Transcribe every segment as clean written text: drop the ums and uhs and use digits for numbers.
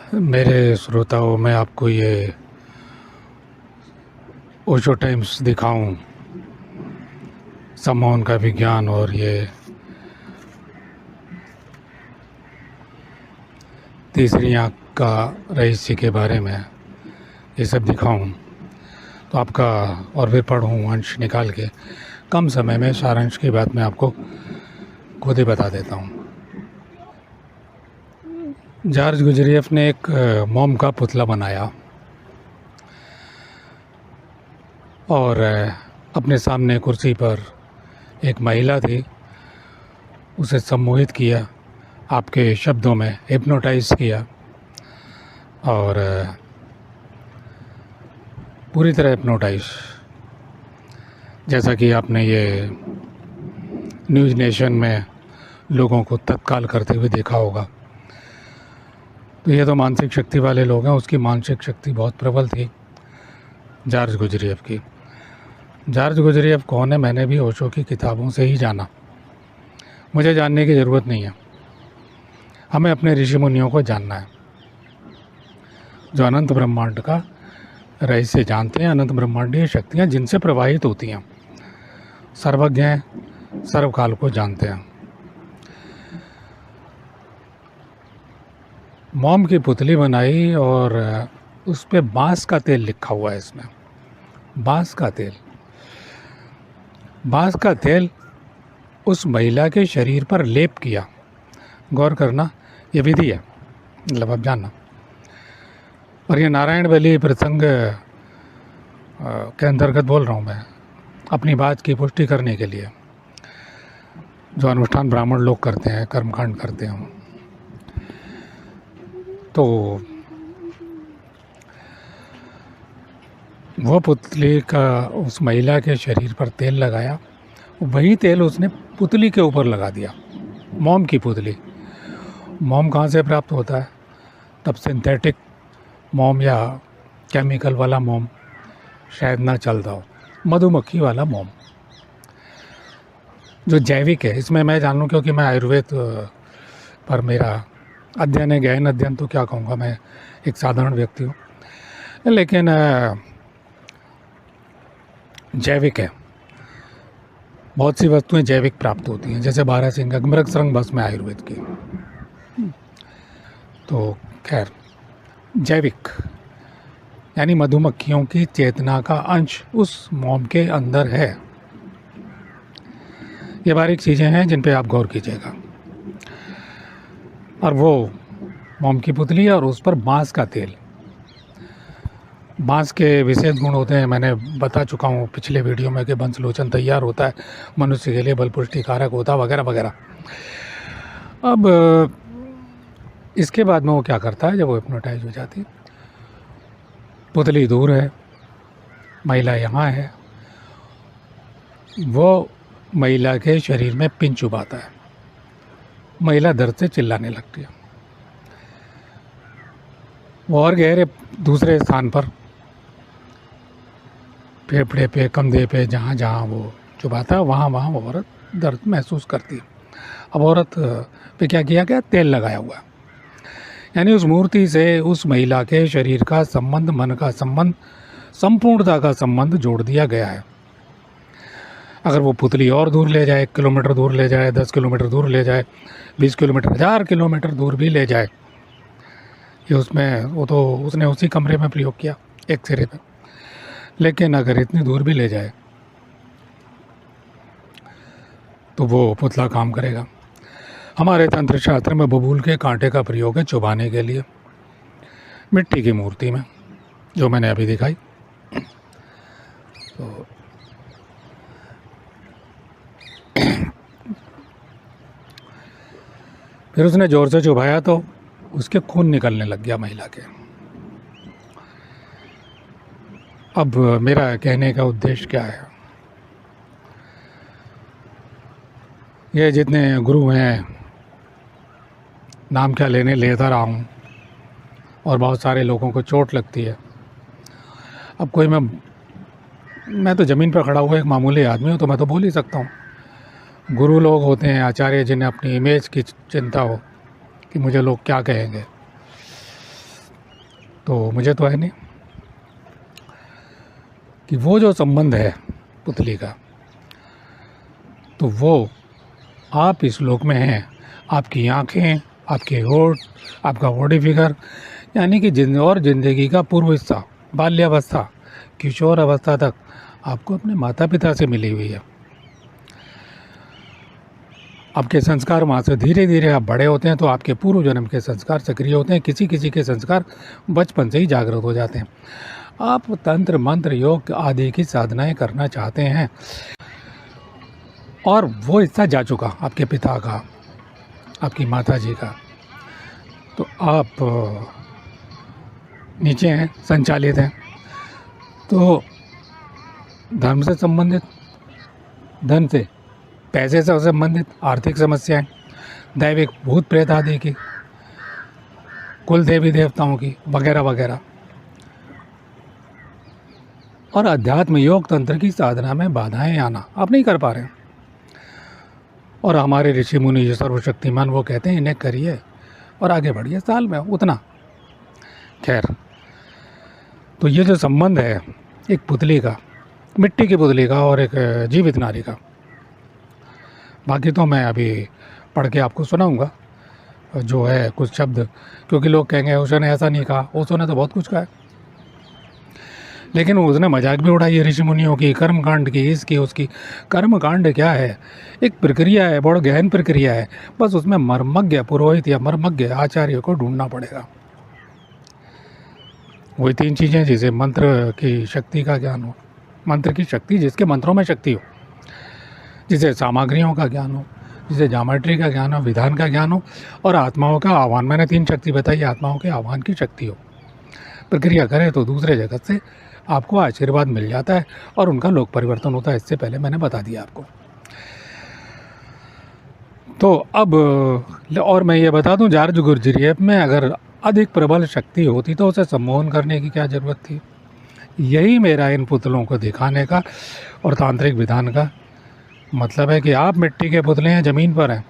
मेरे श्रोताओं मैं आपको ये ओशो टाइम्स दिखाऊं, सम्मोहन का विज्ञान और ये तीसरी आँख का रहस्य के बारे में ये सब दिखाऊं तो आपका और भी पढ़ूं अंश निकाल के कम समय में सारांश की बात मैं आपको खुद ही बता देता हूं। जॉर्ज गुजरिएफ ने एक मोम का पुतला बनाया और अपने सामने कुर्सी पर एक महिला थी, उसे सम्मोहित किया, आपके शब्दों में हिप्नोटाइज किया और पूरी तरह हिप्नोटाइज, जैसा कि आपने ये न्यूज़ नेशन में लोगों को तत्काल करते हुए देखा होगा। तो ये तो मानसिक शक्ति वाले लोग हैं, उसकी मानसिक शक्ति बहुत प्रबल थी जॉर्ज गुजरिएफ की। जॉर्ज गुजरिएफ कौन है मैंने भी ओशो की किताबों से ही जाना, मुझे जानने की ज़रूरत नहीं है। हमें अपने ऋषि मुनियों को जानना है जो अनंत ब्रह्मांड का रहस्य जानते हैं, अनंत ब्रह्मांडीय शक्तियाँ जिनसे प्रवाहित होती हैं, सर्वज्ञ हैं, सर्वकाल को जानते हैं। मोम की पुतली बनाई और उस पे बांस का तेल लिखा हुआ है। इसमें बांस का तेल, बांस का तेल उस महिला के शरीर पर लेप किया। गौर करना, ये विधि है, मतलब आप जानना। और ये नारायण बलि प्रसंग के अंतर्गत बोल रहा हूँ मैं, अपनी बात की पुष्टि करने के लिए, जो अनुष्ठान ब्राह्मण लोग करते हैं, कर्मकांड करते हैं। तो वो पुतली का उस महिला के शरीर पर तेल लगाया, वही तेल उसने पुतली के ऊपर लगा दिया। मोम की पुतली। मोम कहाँ से प्राप्त होता है? तब सिंथेटिक मोम या केमिकल वाला मोम शायद ना चलता हो, मधुमक्खी वाला मोम जो जैविक है। इसमें मैं जान लूँ, क्योंकि मैं आयुर्वेद पर मेरा अध्ययन है, गहन अध्ययन, तो क्या कहूँगा, मैं एक साधारण व्यक्ति हूँ, लेकिन जैविक है। बहुत सी वस्तुएं जैविक प्राप्त होती हैं, जैसे बारहसिंगा, मृगसरंग भस्म है आयुर्वेद की। तो खैर, जैविक यानी मधुमक्खियों की चेतना का अंश उस मोम के अंदर है। ये बारीक चीज़ें हैं जिन पे आप गौर कीजिएगा। और वो मोम की पुतली और उस पर बांस का तेल। बांस के विशेष गुण होते हैं, मैंने बता चुका हूँ पिछले वीडियो में, कि वंशलोचन तैयार होता है मनुष्य के लिए, बल पुष्टि कारक होता है, वगैरह वगैरह। अब इसके बाद में वो क्या करता है, जब वो हिप्नोटाइज हो जाती है, पुतली दूर है, महिला यहाँ है, वो महिला के शरीर में पिन चुभाता है। महिला दर्द से चिल्लाने लगती है। वो और गहरे दूसरे स्थान पर, फेफड़े पे, कंधे पे, जहाँ जहाँ वो चुभाता है, वहाँ वहाँ वो औरत दर्द महसूस करती है। अब औरत पे क्या किया गया? तेल लगाया हुआ। यानी उस मूर्ति से उस महिला के शरीर का संबंध, मन का संबंध, संपूर्णता का संबंध जोड़ दिया गया है। अगर वो पुतली और दूर ले जाए, 1 किलोमीटर दूर ले जाए, 10 किलोमीटर दूर ले जाए, 20 किलोमीटर, 1000 किलोमीटर दूर भी ले जाए, ये उसमें, वो तो उसने उसी कमरे में प्रयोग किया, एक सिरे पे। लेकिन अगर इतनी दूर भी ले जाए तो वो पुतला काम करेगा। हमारे तंत्र शास्त्र में बबूल के कांटे का प्रयोग है चुभाने के लिए, मिट्टी की मूर्ति में, जो मैंने अभी दिखाई। तो फिर उसने ज़ोर से चुभाया तो उसके खून निकलने लग गया महिला के। अब मेरा कहने का उद्देश्य क्या है? ये जितने गुरु हैं, नाम क्या लेता रहा हूँ, और बहुत सारे लोगों को चोट लगती है। अब कोई, मैं तो ज़मीन पर खड़ा हुआ एक मामूली आदमी हूँ, तो मैं तो बोल ही सकता हूँ। गुरु लोग होते हैं, आचार्य, जिन्हें अपनी इमेज की चिंता हो कि मुझे लोग क्या कहेंगे। तो मुझे तो है नहीं कि वो जो संबंध है पुतली का, तो वो आप इस लोक में हैं। आपकी आँखें, आपके होठ, आपका बॉडी फिगर, यानी कि ज़िंदगी का पूर्व हिस्सा, बाल्यावस्था, किशोर अवस्था तक आपको अपने माता पिता से मिली हुई है। आपके संस्कार वहाँ से धीरे धीरे आप बड़े होते हैं तो आपके पूर्व जन्म के संस्कार सक्रिय होते हैं। किसी किसी के संस्कार बचपन से ही जागृत हो जाते हैं। आप तंत्र मंत्र योग आदि की साधनाएं करना चाहते हैं और वो हिस्सा जा चुका आपके पिता का, आपकी माता जी का, तो आप नीचे हैं, संचालित हैं। तो धर्म से संबंधित, धन से, पैसे से संबंधित आर्थिक समस्याएं, दैविक भूत प्रेत आदि की, कुल देवी देवताओं की, वगैरह वगैरह, और अध्यात्म योग तंत्र की साधना में बाधाएं आना आप नहीं कर पा रहे हैं। और हमारे ऋषि मुनि जो सर्वशक्तिमान वो कहते हैं इन्हें करिए और आगे बढ़िए, साल में उतना। खैर, तो ये जो संबंध है एक पुतली का, मिट्टी की पुतली का और एक जीवित नारी का, बाकी तो मैं अभी पढ़ के आपको सुनाऊंगा जो है कुछ शब्द, क्योंकि लोग कहेंगे उसने ऐसा नहीं कहा, उसने तो बहुत कुछ कहा है। लेकिन उसने मजाक भी उड़ाई है ऋषि मुनियों की, कर्मकांड की, इसकी उसकी। कर्मकांड क्या है? एक प्रक्रिया है, बहुत गहन प्रक्रिया है, बस उसमें मर्मज्ञ पुरोहित या मर्मज्ञ आचार्य को ढूंढना पड़ेगा। वही 3 चीज़ें, जिसे मंत्र की शक्ति का ज्ञान हो, मंत्र की शक्ति, जिसके मंत्रों में शक्ति हो, जिसे सामग्रियों का ज्ञान हो, जिसे ज्योमेट्री का ज्ञान हो, विधान का ज्ञान हो, और आत्माओं का आह्वान। मैंने 3 शक्ति बताई, आत्माओं के आह्वान की शक्ति हो। प्रक्रिया करें तो दूसरे जगत से आपको आशीर्वाद मिल जाता है और उनका लोक परिवर्तन होता है। इससे पहले मैंने बता दिया आपको। तो अब और मैं ये बता दूं, जार्ज गुर्जरिएफ में अगर अधिक प्रबल शक्ति होती तो उसे सम्मोहन करने की क्या ज़रूरत थी। यही मेरा इन पुतलों को दिखाने का और तांत्रिक विधान का मतलब है कि आप मिट्टी के पुतले हैं, ज़मीन पर हैं,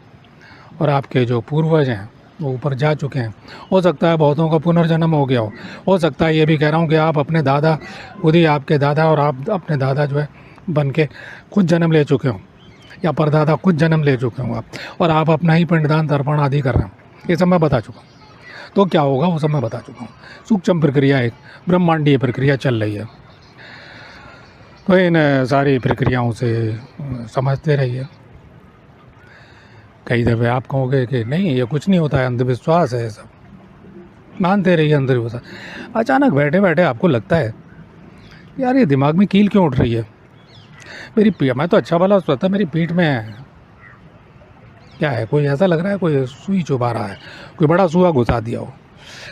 और आपके जो पूर्वज हैं वो ऊपर जा चुके हैं। हो सकता है बहुतों का पुनर्जन्म हो गया हो सकता है ये भी कह रहा हूँ कि आप अपने दादा, खुद ही आपके दादा और आप अपने दादा जो है बन के खुद जन्म ले चुके हों, या परदादा खुद जन्म ले चुके हों आप, और आप अपना ही पिंडदान तर्पण आदि कर रहे हैं। ये सब मैं बता चुका हूँ। तो क्या होगा वो सब मैं बता चुका हूँ। सूक्ष्म प्रक्रिया, एक ब्रह्मांडीय प्रक्रिया चल रही है। तो इन सारी प्रक्रियाओं से समझते रहिए। कई दफ़े आप कहोगे कि नहीं ये कुछ नहीं होता है, अंधविश्वास है, ये सब मानते रहिए अंधविश्वास। अचानक बैठे बैठे आपको लगता है यार ये दिमाग में कील क्यों उठ रही है, मैं तो अच्छा भला सोचता, मेरी पीठ में क्या है, कोई ऐसा लग रहा है कोई सुई चुभा रहा है, कोई बड़ा सुआ घुसा दिया हो।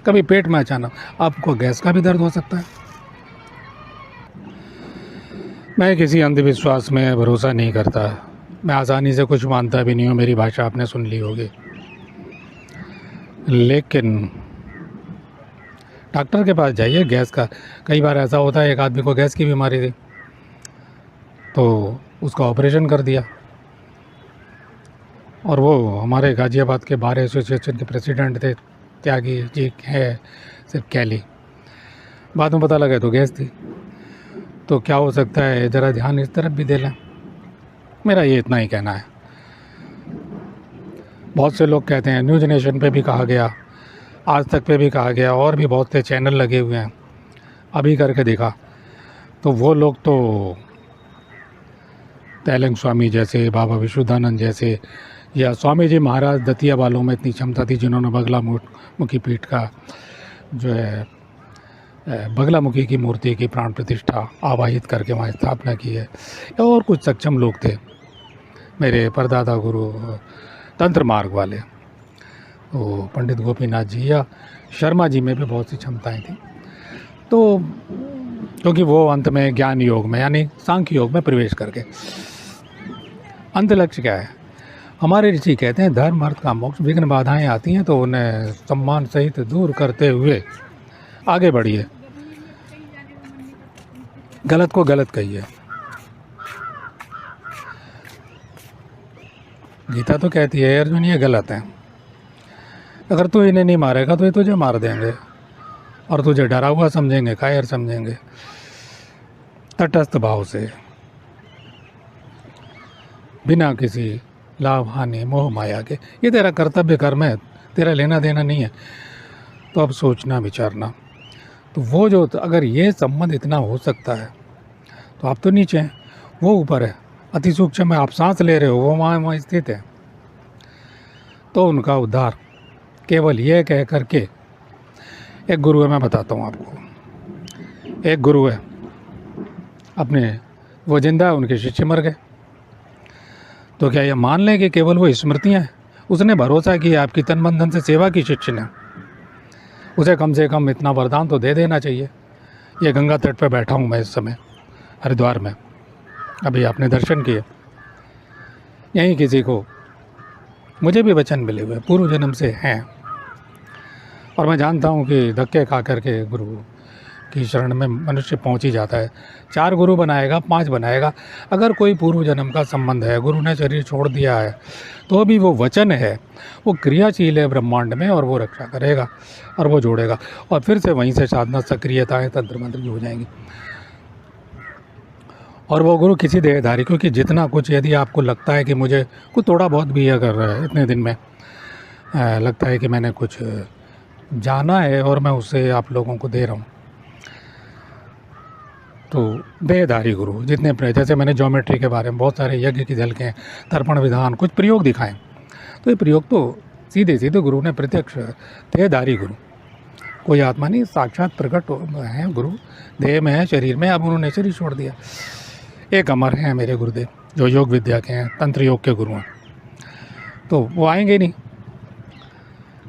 कभी पेट में अचानक आपको गैस का भी दर्द हो सकता है। मैं किसी अंधविश्वास में भरोसा नहीं करता, मैं आसानी से कुछ मानता भी नहीं हूँ। मेरी भाषा आपने सुन ली होगी। लेकिन डॉक्टर के पास जाइए, गैस का, कई बार ऐसा होता है एक आदमी को गैस की बीमारी थी तो उसका ऑपरेशन कर दिया, और वो हमारे गाज़ियाबाद के बार एसोसिएशन के प्रेसिडेंट थे, त्यागी जी है सिर्फ कैली। बाद में पता लगा तो गैस थी। तो क्या हो सकता है, ज़रा ध्यान इस तरफ भी दे लें। मेरा ये इतना ही कहना है। बहुत से लोग कहते हैं, न्यूज़ नेशन पे भी कहा गया, आज तक पे भी कहा गया, और भी बहुत से चैनल लगे हुए हैं, अभी करके देखा। तो वो लोग तो तैलंग स्वामी जैसे, बाबा विशुद्धानंद जैसे, या स्वामी जी महाराज दतिया वालों में इतनी क्षमता थी जिन्होंने बगलामुखी पीठ का जो है बगलामुखी की मूर्ति की प्राण प्रतिष्ठा आवाहित करके वहाँ स्थापना की है। और कुछ सक्षम लोग थे, मेरे परदादा गुरु तंत्र मार्ग वाले, वो पंडित गोपीनाथ जी या शर्मा जी में भी बहुत सी क्षमताएं थी। तो क्योंकि वो अंत में ज्ञान योग में यानी सांख्य योग में प्रवेश करके, अंत लक्ष्य क्या है, हमारे ऋषि कहते हैं धर्म अर्थ काम मोक्ष, विघ्न बाधाएं आती हैं तो उन्हें सम्मान सहित दूर करते हुए आगे बढ़िए, गलत को गलत कहिए। गीता तो कहती है अर्जुन ये गलत है, अगर तू इन्हें नहीं मारेगा तो ये तुझे मार देंगे। और तुझे डरा हुआ समझेंगे, कायर समझेंगे। तटस्थ भाव से, बिना किसी लाभ हानि मोह माया के, ये तेरा कर्तव्य कर्म है, तेरा लेना देना नहीं है। तो अब सोचना विचारना, तो वो जो अगर ये संबंध इतना हो सकता है तो आप तो नीचे हैं, वो ऊपर है। अति सूक्ष्म में आप सांस ले रहे हो, वो वहाँ स्थित है। तो उनका उद्धार केवल ये कह करके, एक गुरु है, मैं बताता हूँ आपको। एक गुरु है, अपने वो जिंदा है, उनके शिष्य मर गए। तो क्या ये मान लें कि केवल वो स्मृतियाँ हैं? उसने भरोसा किया आपकी तन मन धन से सेवा की शिष्य ने, उसे कम से कम इतना वरदान तो दे देना चाहिए। ये गंगा तट पर बैठा हूँ मैं इस समय हरिद्वार में, अभी आपने दर्शन किए। यहीं किसी को, मुझे भी वचन मिले हुए पूर्व जन्म से हैं, और मैं जानता हूँ कि धक्के खा करके गुरु की शरण में मनुष्य पहुँच ही जाता है। 4 गुरु बनाएगा, 5 बनाएगा, अगर कोई पूर्व जन्म का संबंध है, गुरु ने शरीर छोड़ दिया है, तो भी वो वचन है, वो क्रियाशील है ब्रह्मांड में, और वो रक्षा करेगा और वो जोड़ेगा, और फिर से वहीं से साधना सक्रियताएँ तंत्र मंत्र की हो जाएंगी। और वो गुरु किसी देहधारी, क्योंकि जितना कुछ यदि आपको लगता है कि मुझे कुछ थोड़ा बहुत भी अगर इतने दिन में लगता है कि मैंने कुछ जाना है और मैं उसे आप लोगों को दे रहा हूँ, तो देहधारी गुरु जितने, जैसे मैंने ज्योमेट्री के बारे में बहुत सारे यज्ञ की झलकें, तर्पण विधान, कुछ प्रयोग दिखाएं, तो ये प्रयोग तो सीधे सीधे गुरु ने प्रत्यक्ष, देहधारी गुरु, कोई आत्मा नहीं, साक्षात प्रकट है गुरु, देह में है, शरीर में। अब उन्होंने शरीर छोड़ दिया। एक अमर हैं मेरे गुरुदेव, जो योग विद्या के हैं, तंत्र योग के गुरु हैं, तो वो आएंगे नहीं,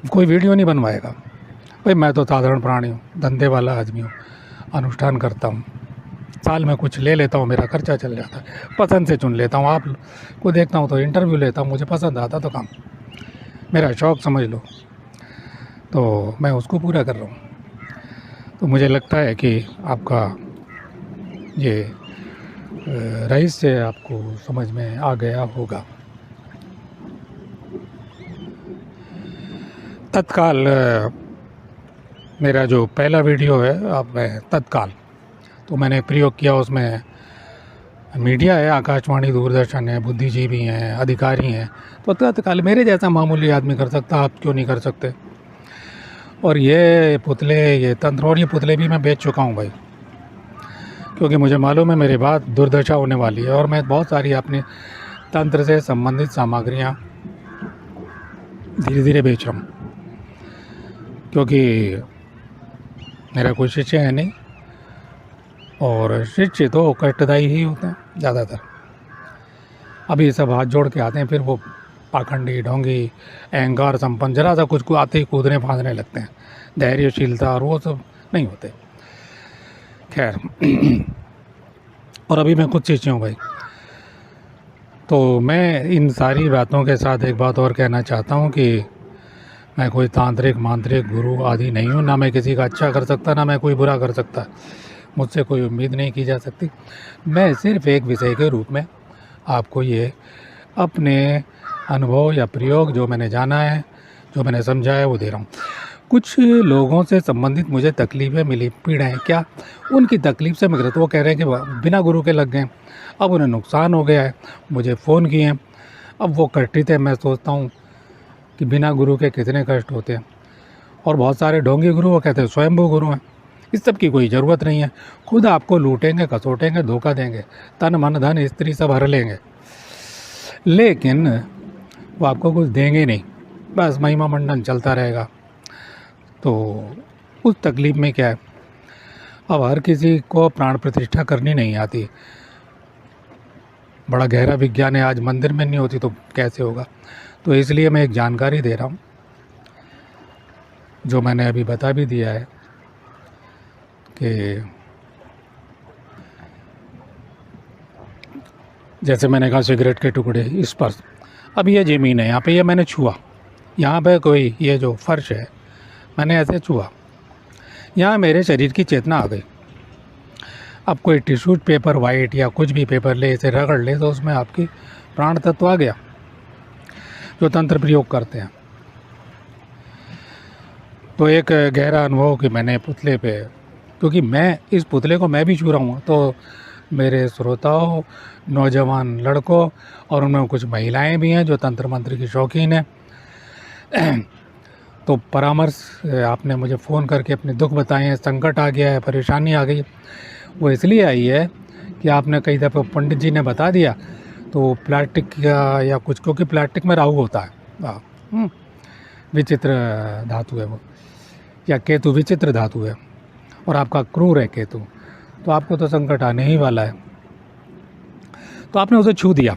कोई वीडियो नहीं बनवाएगा। भाई मैं तो साधारण प्राणी हूँ, धंधे वाला आदमी हूँ, अनुष्ठान करता हूँ, साल में कुछ ले लेता हूँ, मेरा खर्चा चल जाता है, पसंद से चुन लेता हूँ, आप को देखता हूँ तो इंटरव्यू लेता हूँ, मुझे पसंद आता तो काम, मेरा शौक़ समझ लो, तो मैं उसको पूरा कर रहा हूँ। तो मुझे लगता है कि आपका ये रहस्य आपको समझ में आ गया होगा। तत्काल मेरा जो पहला वीडियो है, अब मैं तत्काल तो मैंने प्रयोग किया, उसमें मीडिया है, आकाशवाणी, दूरदर्शन है, बुद्धिजीवी हैं, अधिकारी हैं, तो तत्काल मेरे जैसा मामूली आदमी कर सकता, आप क्यों नहीं कर सकते? और ये पुतले, ये तंत्र और ये पुतले भी मैं बेच चुका हूँ भाई, क्योंकि मुझे मालूम है मेरे बाद दुर्दशा होने वाली है, और मैं बहुत सारी अपने तंत्र से संबंधित सामग्रियाँ धीरे धीरे बेच रहा हूँ, क्योंकि मेरा कोई शिष्य है नहीं, और शिष्य तो कष्टदायी ही होते हैं ज़्यादातर। अभी सब हाथ जोड़ के आते हैं, फिर वो पाखंडी, ढोंगी, अहंकार संपन्न, जरा सा कुछ को आते ही कूदने फांदने लगते हैं, धैर्यशीलता और वो सब नहीं होते। खैर और अभी मैं खुद शिष्य हूँ भाई, तो मैं इन सारी बातों के साथ एक बात और कहना चाहता हूँ कि मैं कोई तांत्रिक, मांत्रिक, गुरु आदि नहीं हूँ, ना मैं किसी का अच्छा कर सकता, ना मैं कोई बुरा कर सकता, मुझसे कोई उम्मीद नहीं की जा सकती। मैं सिर्फ एक विषय के रूप में आपको ये अपने अनुभव या प्रयोग, जो मैंने जाना है, जो मैंने समझा है, वो दे रहा हूँ। कुछ लोगों से संबंधित मुझे तकलीफ़ें मिली, पीड़ाएँ, क्या उनकी तकलीफ़ से मैं, तो वो कह रहे हैं कि बिना गुरु के लग गए, अब उन्हें नुकसान हो गया है, मुझे फ़ोन किए हैं, अब वो कष्टित है। मैं सोचता हूँ कि बिना गुरु के कितने कष्ट होते हैं, और बहुत सारे ढोंगी गुरु, वो कहते हैं स्वयंभू गुरु हैं। इस सब की कोई ज़रूरत नहीं है, खुद आपको लूटेंगे, कसोटेंगे, धोखा देंगे, तन मन धन स्त्री सब हर लेंगे, लेकिन वो आपको कुछ देंगे नहीं, बस महिमा मंडन चलता रहेगा। तो उस तकलीफ़ में क्या है, अब हर किसी को प्राण प्रतिष्ठा करनी नहीं आती, बड़ा गहरा विज्ञान है, आज मंदिर में नहीं होती तो कैसे होगा। तो इसलिए मैं एक जानकारी दे रहा हूँ, जो मैंने अभी बता भी दिया है कि जैसे मैंने कहा सिगरेट के टुकड़े, स्पर्श, अब ये ज़मीन है, यहाँ पे ये मैंने छुआ, यहाँ पे कोई ये जो फर्श है मैंने ऐसे छुआ, यहाँ मेरे शरीर की चेतना आ गई। अब कोई टिश्यू पेपर वाइट या कुछ भी पेपर ले, इसे रगड़ ले, तो उसमें आपकी प्राण तत्व आ गया, जो तंत्र प्रयोग करते हैं। तो एक गहरा अनुभव कि मैंने पुतले पे, क्योंकि मैं इस पुतले को मैं भी छू रहा हूँ, तो मेरे श्रोताओं, नौजवान लड़कों और उनमें कुछ महिलाएं भी हैं जो तंत्र मंत्र की शौकीन हैं। तो परामर्श आपने मुझे फ़ोन करके अपने दुख बताए हैं, संकट आ गया है, परेशानी आ गई, वो इसलिए आई है कि आपने कई दफ़े पंडित जी ने बता दिया, तो प्लास्टिक या कुछ, क्योंकि प्लास्टिक में राहु होता है, विचित्र धातु है वो, या केतु विचित्र धातु है, और आपका क्रूर है केतु, तो आपको तो संकट आने ही वाला है। तो आपने उसे छू दिया।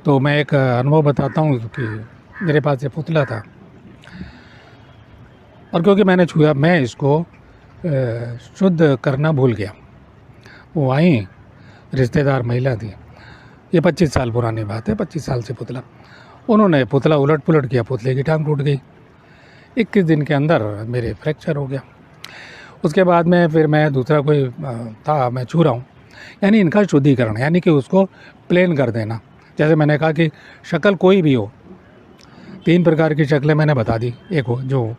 तो मैं एक अनुभव बताता हूँ कि मेरे पास ये पुतला था, और क्योंकि मैंने छुआ, मैं इसको शुद्ध करना भूल गया। वो आई, रिश्तेदार महिला थी, ये 25 साल पुरानी बात है, 25 साल से पुतला, उन्होंने पुतला उलट पुलट किया, पुतले की टांग टूट गई। 21 दिन के अंदर मेरे फ्रैक्चर हो गया। उसके बाद में फिर मैं दूसरा कोई था, मैं छू रहा हूँ, यानी इनका शुद्धिकरण, यानी कि उसको प्लेन कर देना। जैसे मैंने कहा कि शक्ल कोई भी हो, 3 प्रकार की शक्लें मैंने बता दी, एक हो जो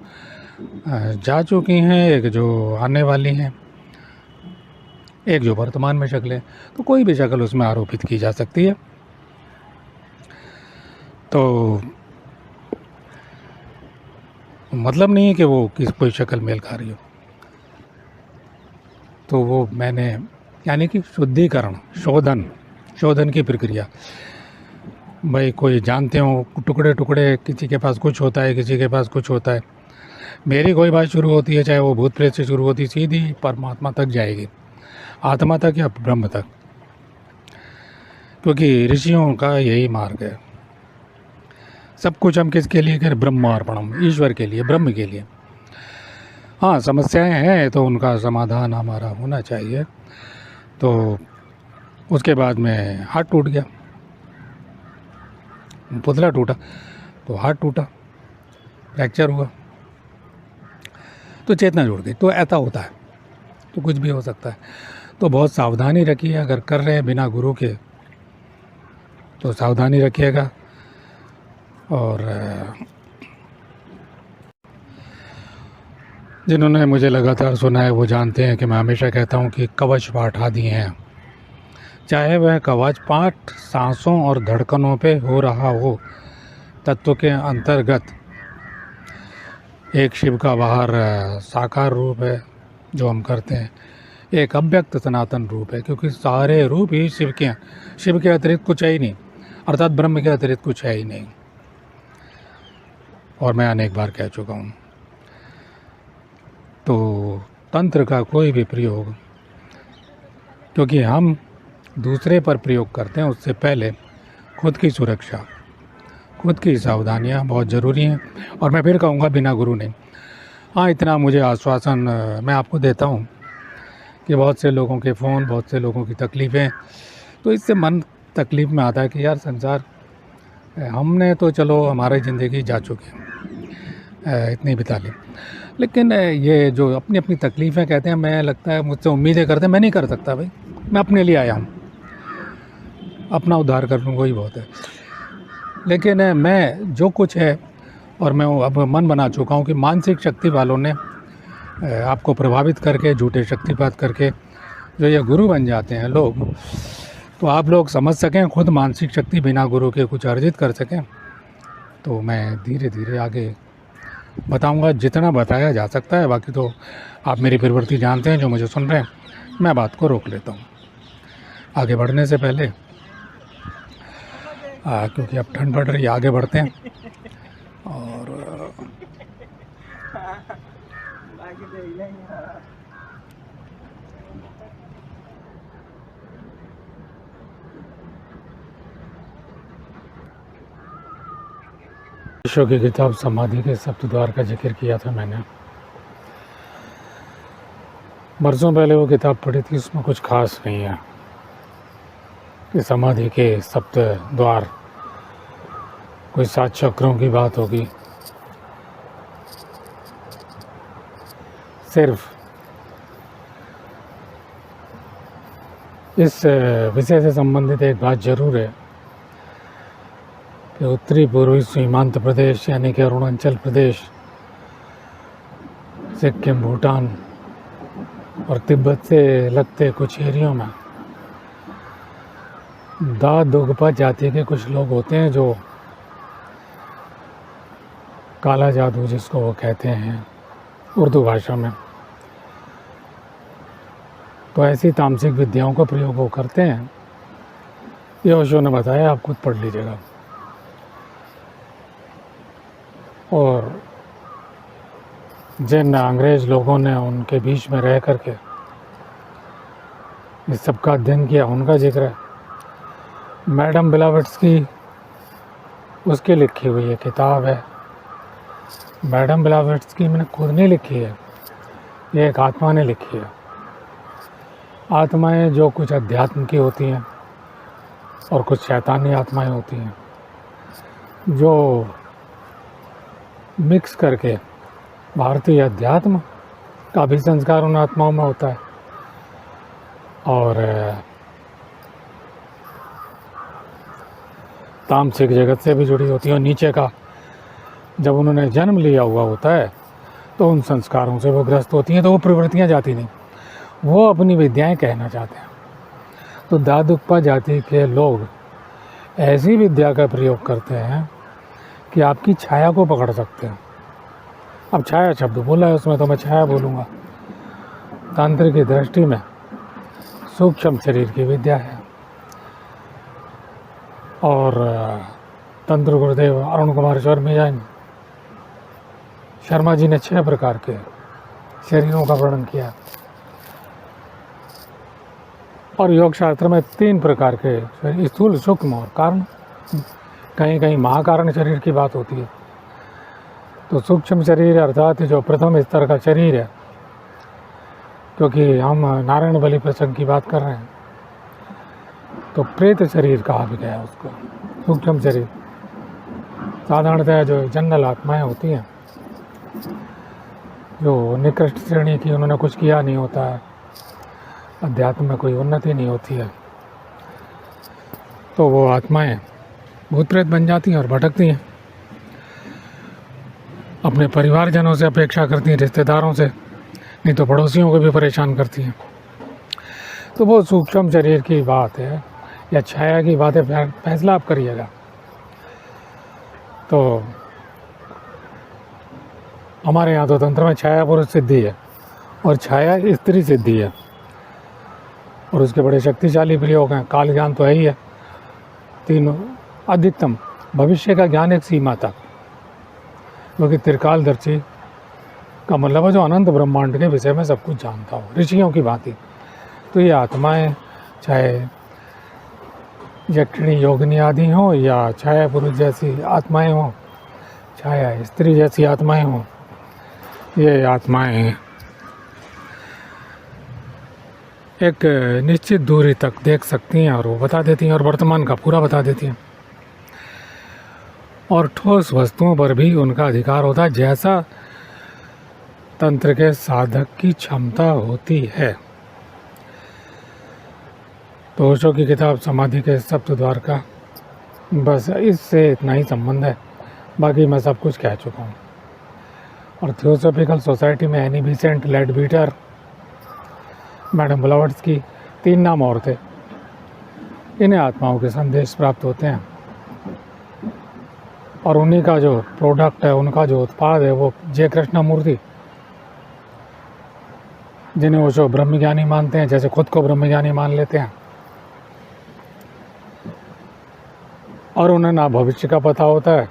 जा चुकी हैं, एक जो आने वाली हैं, एक जो वर्तमान में शक्लें, तो कोई भी शक्ल उसमें आरोपित की जा सकती है। तो मतलब नहीं है कि वो कोई शक्ल मेल खा रही हो। तो वो मैंने, यानी कि शुद्धिकरण, शोधन की प्रक्रिया, भाई कोई जानते हो टुकड़े टुकड़े, किसी के पास कुछ होता है, किसी के पास कुछ होता है। मेरी कोई बात शुरू होती है, चाहे वो भूत प्रेत से शुरू होती है, सीधी परमात्मा तक जाएगी, आत्मा तक या ब्रह्म तक, क्योंकि ऋषियों का यही मार्ग है। सब कुछ हम किसके लिए करें? ब्रह्मार्पणम, ईश्वर के लिए, ब्रह्म के लिए। हाँ, समस्याएं हैं तो उनका समाधान हमारा होना चाहिए। तो उसके बाद में हाथ टूट गया, पुतला टूटा, तो हाथ टूटा, फ्रैक्चर हुआ, तो चेतना जुड़ गई। तो ऐसा होता है, तो कुछ भी हो सकता है। तो बहुत सावधानी रखिए, अगर कर रहे हैं बिना गुरु के तो सावधानी रखिएगा। और जिन्होंने मुझे लगातार सुना है वो जानते हैं कि मैं हमेशा कहता हूँ कि कवच पाठ आदि हैं, चाहे वह कवच पाठ सांसों और धड़कनों पे हो रहा हो, तत्व के अंतर्गत एक शिव का बाहर साकार रूप है जो हम करते हैं, एक अव्यक्त सनातन रूप है, क्योंकि सारे रूप ही शिव के हैं, शिव के अतिरिक्त कुछ है ही नहीं, अर्थात ब्रह्म के अतिरिक्त कुछ है ही नहीं। और मैं अनेक बार कह चुका हूँ। तो तंत्र का कोई भी प्रयोग, क्योंकि हम दूसरे पर प्रयोग करते हैं, उससे पहले खुद की सुरक्षा, खुद की सावधानियाँ बहुत ज़रूरी हैं। और मैं फिर कहूँगा बिना गुरु नहीं। हाँ, इतना मुझे आश्वासन मैं आपको देता हूँ कि बहुत से लोगों के फ़ोन, बहुत से लोगों की तकलीफ़ें, तो इससे मन तकलीफ़ में आता है कि यार संसार, हमने तो चलो हमारी ज़िंदगी जा चुकी है, इतनी बिता ली, लेकिन ये जो अपनी अपनी तकलीफ़ें कहते हैं, मैं लगता है मुझसे उम्मीदें करते हैं, मैं नहीं कर सकता भाई, मैं अपने लिए आया हूँ, अपना उद्धार कर लूँगा, वही बहुत है। लेकिन मैं जो कुछ है, और मैं अब मन बना चुका हूँ कि मानसिक शक्ति वालों ने आपको प्रभावित करके, झूठे शक्तिपात करके जो ये गुरु बन जाते हैं लोग, तो आप लोग समझ सकें, खुद मानसिक शक्ति बिना गुरु के कुछ अर्जित कर सकें। तो मैं धीरे धीरे आगे बताऊंगा, जितना बताया जा सकता है। बाकी तो आप मेरी प्रवृत्ति जानते हैं, जो मुझे सुन रहे हैं, मैं बात को रोक लेता हूँ आगे बढ़ने से पहले, क्योंकि अब ठंड पड़ रही है, आगे बढ़ते हैं। और विश्व की किताब समाधि के सप्तद्वार का जिक्र किया था मैंने, बरसों पहले वो किताब पढ़ी थी। उसमें कुछ खास नहीं है कि समाधि के सप्त द्वार कोई 7 चक्रों की बात होगी। सिर्फ इस विषय से संबंधित एक बात जरूर है कि उत्तरी पूर्वी सीमांत प्रदेश यानी कि अरुणाचल प्रदेश सिक्किम, भूटान और तिब्बत से लगते कुछ एरियो में दा दुगपा जाति के कुछ लोग होते हैं जो काला जादू जिसको वो कहते हैं उर्दू भाषा में, तो ऐसी तामसिक विद्याओं का प्रयोग वो करते हैं। ये ओशो ने बताया, आप खुद पढ़ लीजिएगा। और जिन अंग्रेज़ लोगों ने उनके बीच में रह करके इस सब का अध्ययन किया, उनका जिक्र है। मैडम ब्लावट्स्की उसकी लिखी हुई है किताब है। मैडम ब्लावट्स्की मैंने खुद नहीं लिखी है, ये एक आत्मा ने लिखी है। आत्माएं जो कुछ अध्यात्म की होती हैं और कुछ शैतानी आत्माएं होती हैं जो मिक्स करके भारतीय अध्यात्म का भी संस्कार उन आत्माओं में होता है और तामसिक जगत से भी जुड़ी होती है। और नीचे का जब उन्होंने जन्म लिया हुआ होता है तो उन संस्कारों से वो ग्रस्त होती हैं, तो वो प्रवृत्तियाँ जाती नहीं, वो अपनी विद्याएं कहना चाहते हैं। तो दादुप्पा जाति के लोग ऐसी विद्या का प्रयोग करते हैं कि आपकी छाया को पकड़ सकते हैं। अब छाया शब्द बोला है उसमें, तो मैं छाया बोलूँगा। तंत्र की दृष्टि में सूक्ष्म शरीर की विद्या है। और तंत्र गुरुदेव अरुण कुमार शर्मा जी ने 6 प्रकार के शरीरों का वर्णन किया और योग शास्त्र में 3 प्रकार के शरीर, स्थूल, सूक्ष्म और कारण। कहीं कहीं महाकारण शरीर की बात होती है। तो सूक्ष्म शरीर अर्थात जो प्रथम स्तर का शरीर है, क्योंकि हम नारायण बलि प्रसंग की बात कर रहे हैं, तो प्रेत शरीर कहा भी गया उसको। सूक्ष्म शरीर साधारणतः जो जनरल आत्माएं होती हैं, जो निकृष्ट श्रेणी की, उन्होंने कुछ किया नहीं होता है, अध्यात्म में कोई उन्नति नहीं होती है, तो वो आत्माएं भूत प्रेत बन जाती हैं और भटकती हैं। अपने परिवारजनों से अपेक्षा करती हैं, रिश्तेदारों से, नहीं तो पड़ोसियों को भी परेशान करती हैं। तो वो सूक्ष्म शरीर की बात है या छाया की बात है, फैसला आप करिएगा। तो हमारे यहाँ तो तंत्र में छाया पुरुष सिद्धि है और छाया स्त्री सिद्धि है और उसके बड़े शक्तिशाली प्रयोग हैं। काल ज्ञान तो है ही है, तीनों अधिकतम भविष्य का ज्ञान एक सीमा तक, क्योंकि त्रिकालदर्शी का मतलब है जो अनंत ब्रह्मांड के विषय में सब कुछ जानता हो, ऋषियों की भांति। तो ये आत्माएं चाहे यक्षिणी योगिनी आदि हों या छाया पुरुष जैसी आत्माएं हों, छाया स्त्री जैसी आत्माएं हों, ये आत्माएं एक निश्चित दूरी तक देख सकती हैं और वो बता देती हैं और वर्तमान का पूरा बता देती हैं। और ठोस वस्तुओं पर भी उनका अधिकार होता है, जैसा तंत्र के साधक की क्षमता होती है। तो ओशो की किताब समाधि के सप्तद्वार का बस इससे इतना ही संबंध है, बाकी मैं सब कुछ कह चुका हूँ। और थियोसॉफिकल सोसाइटी में एनी बिसेंट, लेडबीटर, मैडम ब्लावट्स्की, 3 नाम और थे। इन्हें आत्माओं के संदेश प्राप्त होते हैं और उन्हीं का जो प्रोडक्ट है, उनका जो उत्पाद है, वो जय कृष्णमूर्ति, जिन्हें ओशो ब्रह्मज्ञानी मानते हैं, जैसे खुद को ब्रह्मज्ञानी मान लेते हैं, और उन्हें ना भविष्य का पता होता है,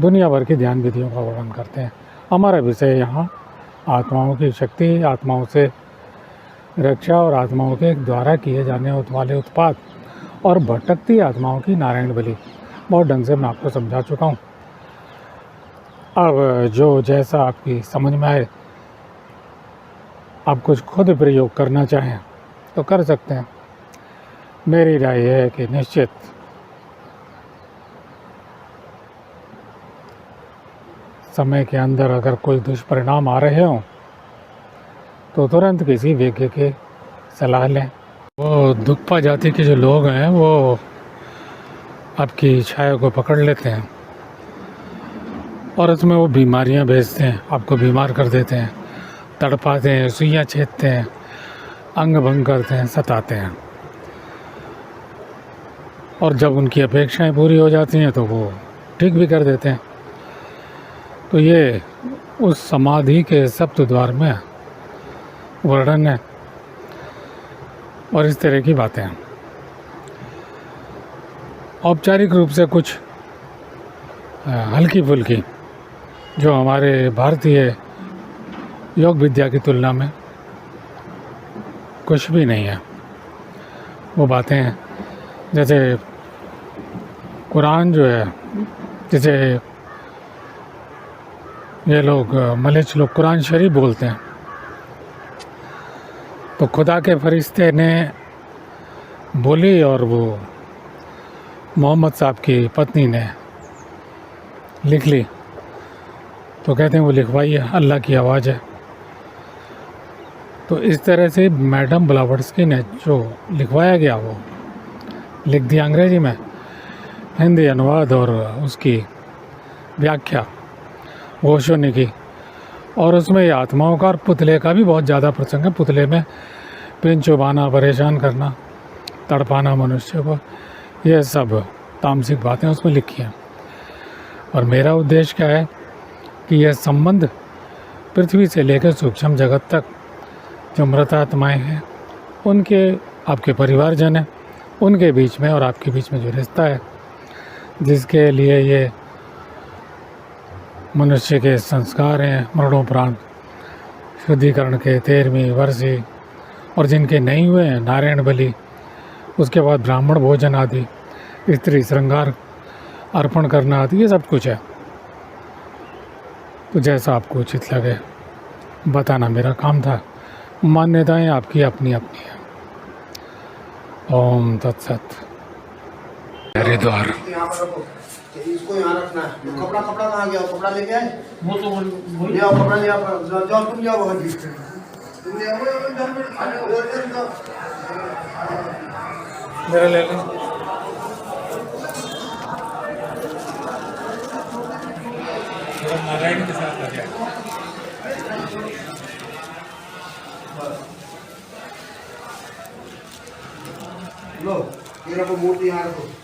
दुनिया भर की ध्यान विधियों का वर्णन करते हैं। हमारा विषय यहाँ आत्माओं की शक्ति, आत्माओं से रक्षा और आत्माओं के द्वारा किए जाने वाले उत्पाद और भटकती आत्माओं की नारायण बलि, बहुत ढंग से मैं आपको समझा चुका हूँ। अब जो जैसा आपकी समझ में आए, आप कुछ खुद प्रयोग करना चाहें तो कर सकते हैं। मेरी राय है कि निश्चित समय के अंदर अगर कोई दुष्परिणाम आ रहे हों तो तुरंत किसी विज्ञ की सलाह लें। वो दुप्पा जाति के जो लोग हैं वो आपकी छाया को पकड़ लेते हैं और उसमें वो बीमारियां भेजते हैं, आपको बीमार कर देते हैं, तड़पाते हैं, सुइयाँ छेदते हैं, अंग भंग करते हैं, सताते हैं। और जब उनकी अपेक्षाएं पूरी हो जाती हैं तो वो ठीक भी कर देते हैं। तो ये उस समाधि के सप्त द्वार में वर्णन है और इस तरह की बातें हैं। औपचारिक रूप से कुछ हल्की फुल्की जो हमारे भारतीय योग विद्या की तुलना में कुछ भी नहीं है, वो बातें हैं। जैसे कुरान जो है, जैसे ये लोग मलेच्छ लोग कुरान शरीफ बोलते हैं, तो खुदा के फरिश्ते ने बोली और वो मोहम्मद साहब की पत्नी ने लिख ली, तो कहते हैं वो लिखवाई है, अल्लाह की आवाज़ है। तो इस तरह से मैडम ब्लावत्स्की ने जो लिखवाया गया वो लिख दिया अंग्रेजी में, हिंदी अनुवाद और उसकी व्याख्या ओशो ने की। और उसमें ये आत्माओं का और पुतले का भी बहुत ज़्यादा प्रसंग है। पुतले में पिन चुबाना, परेशान करना, तड़पाना मनुष्य को, ये सब तामसिक बातें उसमें लिखी हैं। और मेरा उद्देश्य क्या है कि यह संबंध पृथ्वी से लेकर सूक्ष्म जगत तक जो मृत आत्माएँ हैं, उनके, आपके परिवारजन हैं, उनके बीच में और आपके बीच में जो रिश्ता है, जिसके लिए ये मनुष्य के संस्कार हैं, मरणोपरांत शुद्धिकरण के 13वीं वर्षी, और जिनके नहीं हुए हैं नारायण बलि, उसके बाद ब्राह्मण भोजन आदि, स्त्री श्रृंगार अर्पण करना आदि, ये सब कुछ है। तो जैसा आपको उचित लगे बताना मेरा काम था। मान्यताएं आपकी अपनी अपनी है। ओम तत्सत। हरिद्वार इसको यहाँ रखना है। कपड़ा कहाँ गया? कपड़ा लेके आए? वो तो ले आओ, कपड़ा ले आओ, जाओ तुम जाओ वहाँ जी। तुम ले आओ, मेरा ले लो। नारायण के साथ आ गया। लो, ये रखो मूर्ति यहाँ रखो।